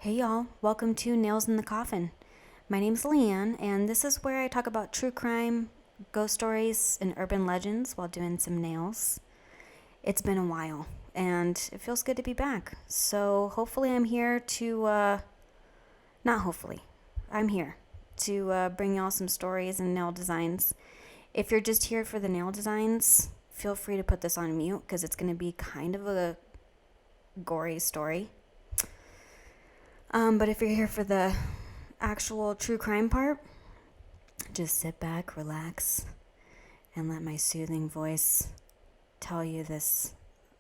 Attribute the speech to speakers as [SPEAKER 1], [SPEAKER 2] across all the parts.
[SPEAKER 1] Hey y'all, welcome to Nails in the Coffin. My name's Leanne, and this is where I talk about true crime, ghost stories, and urban legends while doing some nails. It's been a while, and it feels good to be back. So hopefully I'm here to, not hopefully, I'm here to bring y'all some stories and nail designs. If you're just here for the nail designs, feel free to put this on mute because it's going to be kind of a gory story. But if you're here for the actual true crime part, just sit back, relax, and let my soothing voice tell you this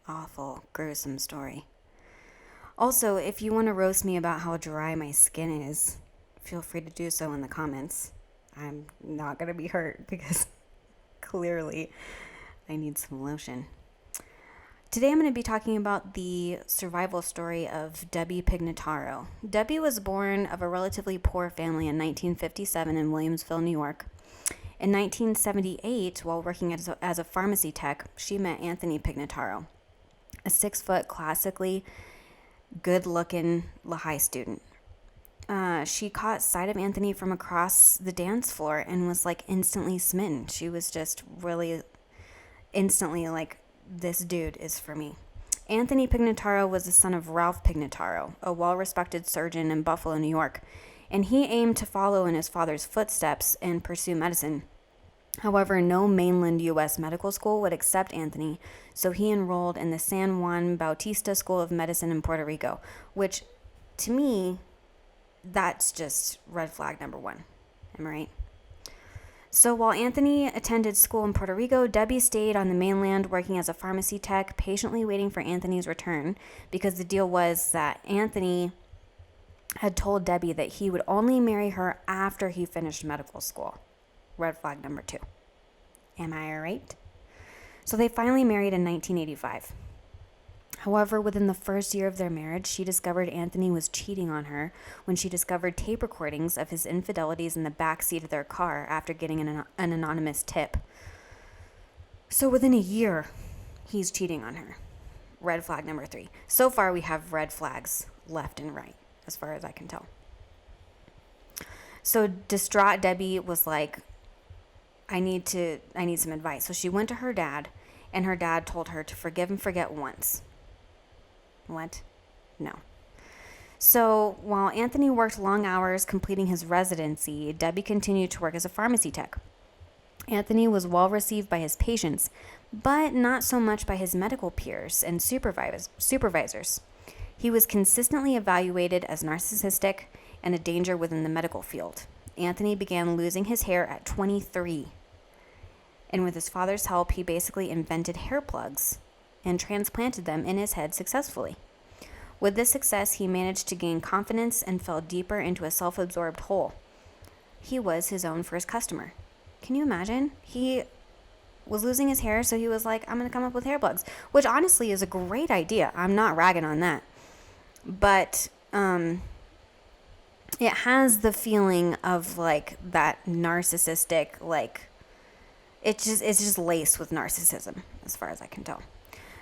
[SPEAKER 1] awful, gruesome story. Also, if you want to roast me about how dry my skin is, feel free to do so in the comments. I'm not going to be hurt because clearly I need some lotion. Today I'm going to be talking about the survival story of Debbie Pignataro. Debbie was born of a relatively poor family in 1957 in Williamsville, New York. In 1978, while working as a pharmacy tech, she met Anthony Pignataro, a 6-foot, classically good-looking Lehigh student. She caught sight of Anthony from across the dance floor and was instantly smitten. She was just really instantly this dude is for me. Anthony Pignataro was the son of Ralph Pignataro, a well-respected surgeon in Buffalo, New York, and he aimed to follow in his father's footsteps and pursue medicine. However, no mainland U.S. medical school would accept Anthony, so he enrolled in the San Juan Bautista School of Medicine in Puerto Rico, which, to me, that's just red flag number one. Am I right? So while Anthony attended school in Puerto Rico, Debbie stayed on the mainland working as a pharmacy tech, patiently waiting for Anthony's return, because the deal was that Anthony had told Debbie that he would only marry her after he finished medical school. Red flag number 2. Am I right? So they finally married in 1985. However, within the first year of their marriage, she discovered Anthony was cheating on her when she discovered tape recordings of his infidelities in the back seat of their car after getting an anonymous tip. So within a year, he's cheating on her. Red flag number 3. So far, we have red flags left and right, as far as I can tell. So distraught Debbie was like, I need some advice. So she went to her dad, and her dad told her to forgive and forget once. What? No. So while Anthony worked long hours completing his residency, Debbie continued to work as a pharmacy tech. Anthony was well received by his patients, but not so much by his medical peers and supervisors. He was consistently evaluated as narcissistic and a danger within the medical field. Anthony began losing his hair at 23. And with his father's help, he basically invented hair plugs and transplanted them in his head successfully. With this success, he managed to gain confidence and fell deeper into a self-absorbed hole. He was his own first customer. Can you imagine? He was losing his hair, so he was like, I'm going to come up with hair plugs, which honestly is a great idea. I'm not ragging on that. But it has the feeling of that narcissistic, it's just laced with narcissism as far as I can tell.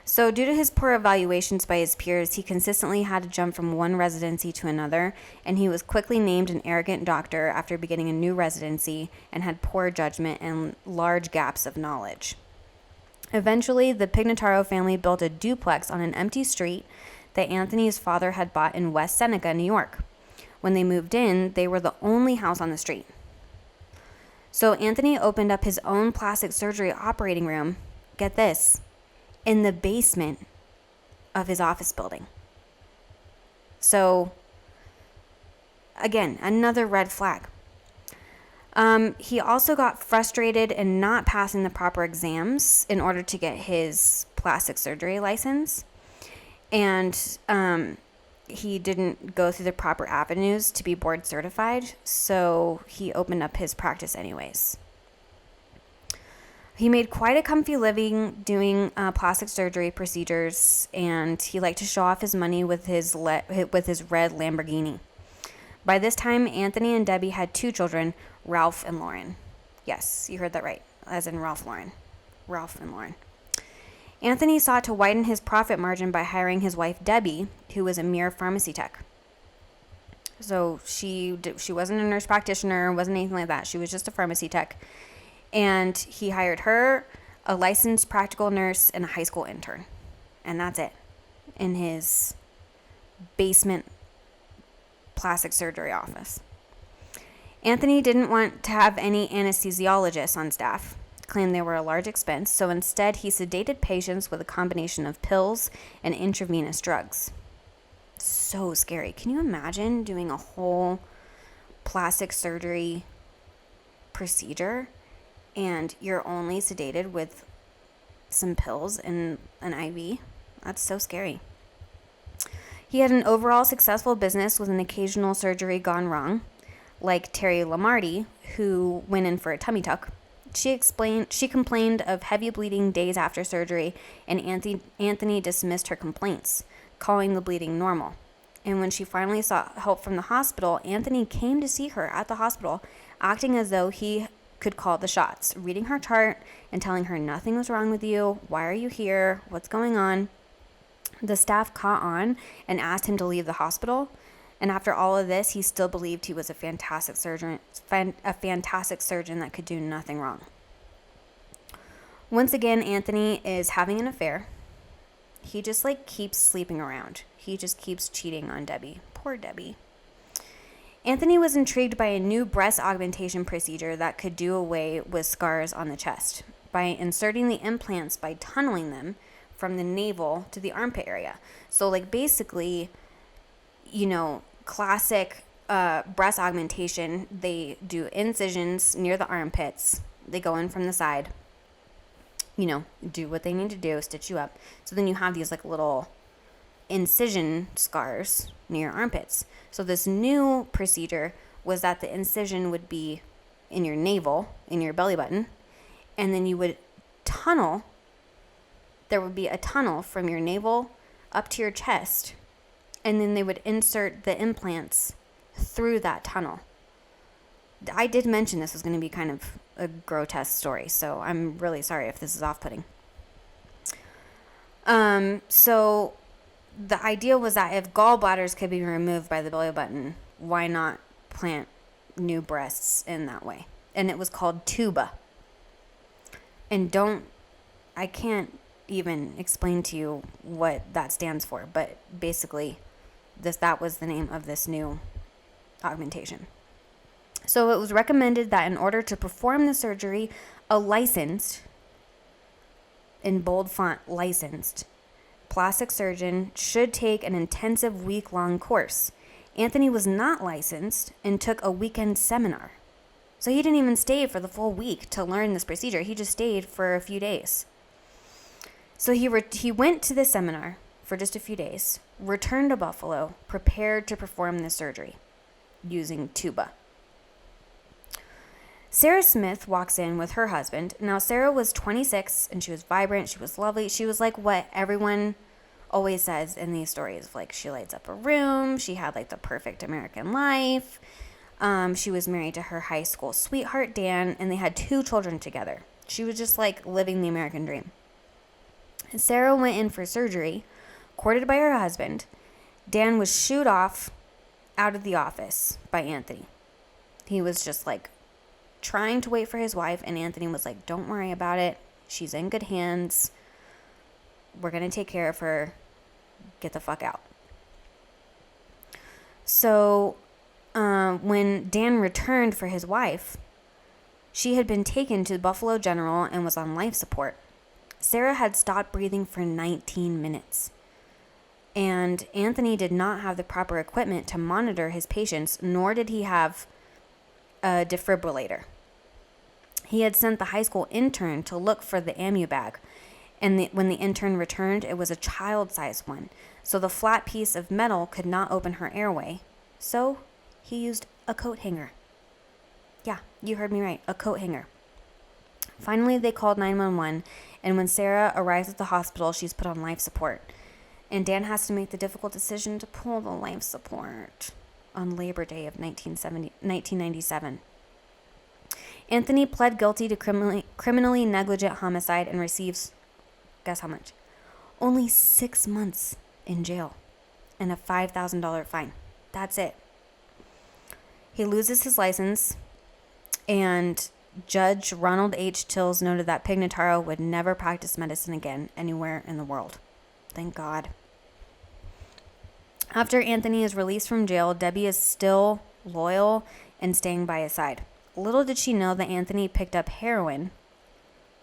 [SPEAKER 1] So due to his poor evaluations by his peers, he consistently had to jump from one residency to another, and he was quickly named an arrogant doctor after beginning a new residency and had poor judgment and large gaps of knowledge. Eventually, the Pignataro family built a duplex on an empty street that Anthony's father had bought in West Seneca, New York. When they moved in, they were the only house on the street. So Anthony opened up his own plastic surgery operating room, get this, in the basement of his office building. So, again, another red flag. He also got frustrated in not passing the proper exams in order to get his plastic surgery license. And he didn't go through the proper avenues to be board certified, so he opened up his practice anyways. He made quite a comfy living doing plastic surgery procedures, and he liked to show off his money with his red Lamborghini. By this time, Anthony and Debbie had 2 children, Ralph and Lauren. Yes, you heard that right, as in Ralph and Lauren. Anthony sought to widen his profit margin by hiring his wife Debbie, who was a mere pharmacy tech. So she wasn't a nurse practitioner, wasn't anything like that. She was just a pharmacy tech. And he hired her, a licensed practical nurse, and a high school intern. And that's it. In his basement plastic surgery office. Anthony didn't want to have any anesthesiologists on staff, claimed they were a large expense, so instead he sedated patients with a combination of pills and intravenous drugs. So scary. Can you imagine doing a whole plastic surgery procedure and you're only sedated with some pills and an IV? That's so scary. He had an overall successful business with an occasional surgery gone wrong, like Terry Lamarty, who went in for a tummy tuck. She complained of heavy bleeding days after surgery, and Anthony dismissed her complaints, calling the bleeding normal. And when she finally sought help from the hospital, Anthony came to see her at the hospital, acting as though he could call the shots, reading her chart and telling her nothing was wrong with you. Why are you here? What's going on? The staff caught on and asked him to leave the hospital. And after all of this, he still believed he was a fantastic surgeon that could do nothing wrong. Once again, Anthony is having an affair. He just keeps sleeping around. He just keeps cheating on Debbie. Poor Debbie. Anthony was intrigued by a new breast augmentation procedure that could do away with scars on the chest by inserting the implants by tunneling them from the navel to the armpit area. So basically, classic breast augmentation, they do incisions near the armpits. They go in from the side, do what they need to do, stitch you up. So then you have these little incision scars near your armpits. So this new procedure was that the incision would be in your navel, in your belly button, and then you would tunnel. There would be a tunnel from your navel up to your chest, and then they would insert the implants through that tunnel. I did mention this was going to be kind of a grotesque story, so I'm really sorry if this is off-putting. So the idea was that if gallbladders could be removed by the belly button, why not plant new breasts in that way? And it was called tuba. And I can't even explain to you what that stands for, but basically that was the name of this new augmentation. So it was recommended that in order to perform the surgery, a licensed, in bold font, licensed, plastic surgeon should take an intensive week-long course. Anthony was not licensed and took a weekend seminar. So he didn't even stay for the full week to learn this procedure. He just stayed for a few days. So he went to the seminar for just a few days, returned to Buffalo, prepared to perform the surgery using tuba. Sarah Smith walks in with her husband. Now, Sarah was 26, and she was vibrant. She was lovely. She was like what everyone always says in these stories. She lights up a room. She had the perfect American life. She was married to her high school sweetheart, Dan, and they had 2 children together. She was just living the American dream. And Sarah went in for surgery, courted by her husband. Dan was shooed off out of the office by Anthony. He was just trying to wait for his wife, and Anthony was like, don't worry about it. She's in good hands. We're going to take care of her. Get the fuck out. So when Dan returned for his wife, she had been taken to Buffalo General and was on life support. Sarah had stopped breathing for 19 minutes. And Anthony did not have the proper equipment to monitor his patients, nor did he have a defibrillator. He had sent the high school intern to look for the ammu bag, and when the intern returned, it was a child-sized one, so the flat piece of metal could not open her airway. So he used a coat hanger. Yeah, you heard me right, a coat hanger. Finally, they called 911, and when Sarah arrives at the hospital, she's put on life support. And Dan has to make the difficult decision to pull the life support on Labor Day of 1997. Anthony pled guilty to criminally negligent homicide and receives, guess how much? Only 6 months in jail and a $5,000 fine. That's it. He loses his license, and Judge Ronald H. Tills noted that Pignataro would never practice medicine again anywhere in the world. Thank God. After Anthony is released from jail, Debbie is still loyal and staying by his side. Little did she know that Anthony picked up heroin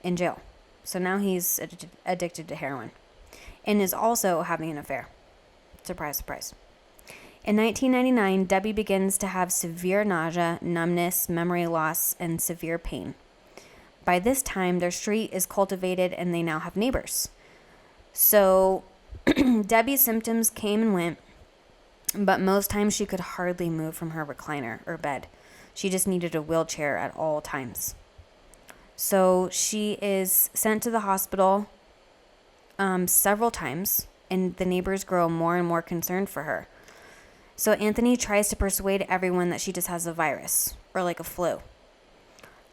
[SPEAKER 1] in jail. So now he's addicted to heroin and is also having an affair. Surprise, surprise. In 1999, Debbie begins to have severe nausea, numbness, memory loss, and severe pain. By this time, their street is cultivated and they now have neighbors. So Debbie's symptoms came and went, but most times she could hardly move from her recliner or bed. She just needed a wheelchair at all times. So she is sent to the hospital several times, and the neighbors grow more and more concerned for her. So Anthony tries to persuade everyone that she just has a virus or like a flu.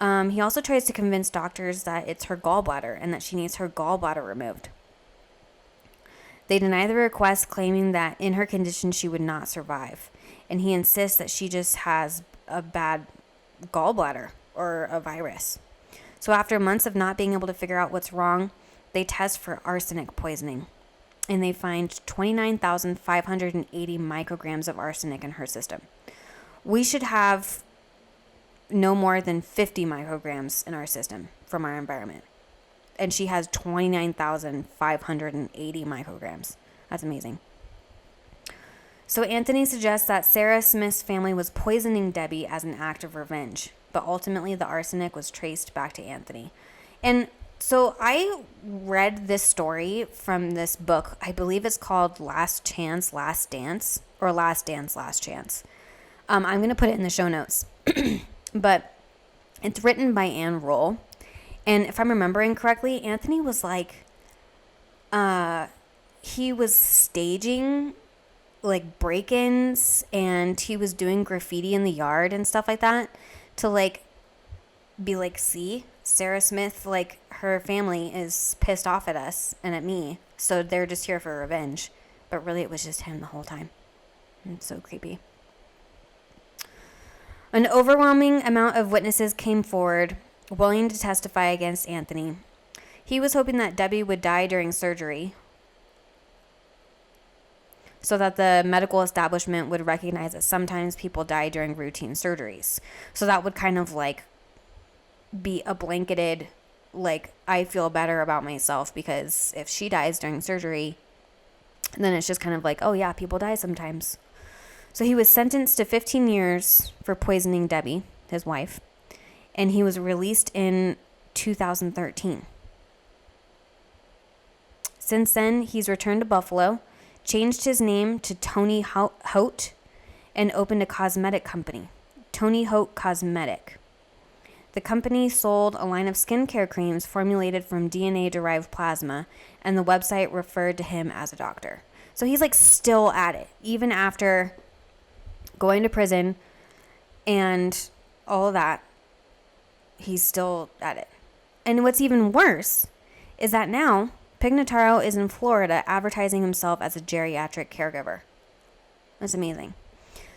[SPEAKER 1] He also tries to convince doctors that it's her gallbladder and that she needs her gallbladder removed. They deny the request, claiming that in her condition she would not survive. And he insists that she just has a bad gallbladder or a virus. So after months of not being able to figure out what's wrong, they test for arsenic poisoning. And they find 29,580 micrograms of arsenic in her system. We should have no more than 50 micrograms in our system from our environment. And she has 29,580 micrograms. That's amazing. So Anthony suggests that Sarah Smith's family was poisoning Debbie as an act of revenge. But ultimately, the arsenic was traced back to Anthony. And so I read this story from this book. I believe it's called Last Chance, Last Dance, or Last Dance, Last Chance. I'm going to put it in the show notes. But it's written by Anne Rule. And if I'm remembering correctly, Anthony was like, he was staging like break-ins, and he was doing graffiti in the yard and stuff like that to like be like, see, Sarah Smith, like her family is pissed off at us and at me, so they're just here for revenge. But really it was just him the whole time. It's so creepy. An overwhelming amount of witnesses came forward willing to testify against Anthony. He was hoping that Debbie would die during surgery so that the medical establishment would recognize that sometimes people die during routine surgeries. So that would kind of like be a blanketed, like, I feel better about myself because if she dies during surgery, then it's just kind of like, oh yeah, people die sometimes. So he was sentenced to 15 years for poisoning Debbie, his wife, and he was released in 2013. Since then, he's returned to Buffalo, changed his name to Tony Hote, and opened a cosmetic company, Tony Hote Cosmetic. The company sold a line of skincare creams formulated from DNA-derived plasma, and the website referred to him as a doctor. So he's like still at it, even after going to prison and all of that. He's still at it. And what's even worse is that now Pignataro is in Florida advertising himself as a geriatric caregiver. That's amazing.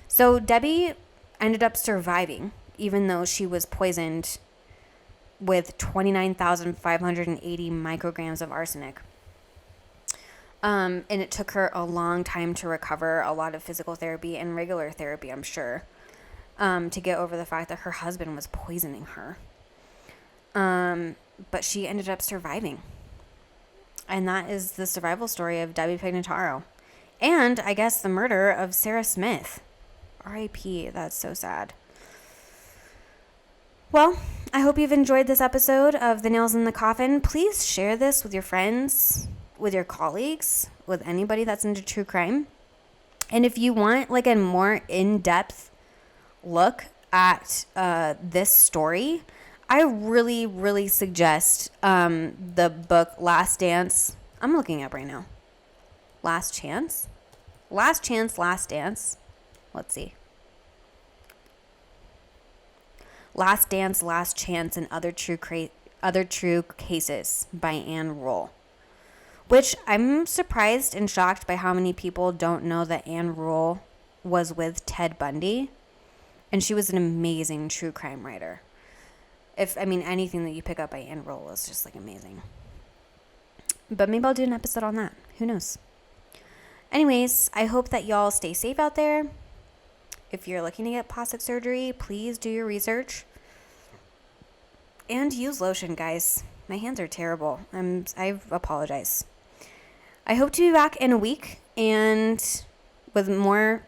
[SPEAKER 1] So Debbie ended up surviving, even though she was poisoned with 29,580 micrograms of arsenic. And it took her a long time to recover, a lot of physical therapy and regular therapy, I'm sure, to get over the fact that her husband was poisoning her. But she ended up surviving. And that is the survival story of Debbie Pignataro. And, I guess, the murder of Sarah Smith. R.I.P. That's so sad. Well, I hope you've enjoyed this episode of The Nails in the Coffin. Please share this with your friends, with your colleagues, with anybody that's into true crime. And if you want like a more in-depth look at this story, I really, really suggest the book Last Dance. I'm looking up right now. Last Chance? Last Chance, Last Dance. Let's see. Last Dance, Last Chance, and Other True Cases by Anne Rule. Which I'm surprised and shocked by how many people don't know that Anne Rule was with Ted Bundy And she was an amazing true crime writer. Anything that you pick up by Anne Rule is just like amazing. But maybe I'll do an episode on that. Who knows? Anyways, I hope that y'all stay safe out there. If you're looking to get plastic surgery, please do your research. And use lotion, guys. My hands are terrible. I apologize. I hope to be back in a week and with more,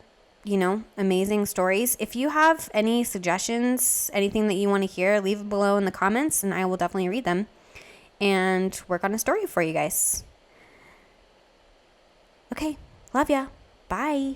[SPEAKER 1] amazing stories. If you have any suggestions, anything that you want to hear, leave it below in the comments and I will definitely read them and work on a story for you guys. Okay, love ya. Bye.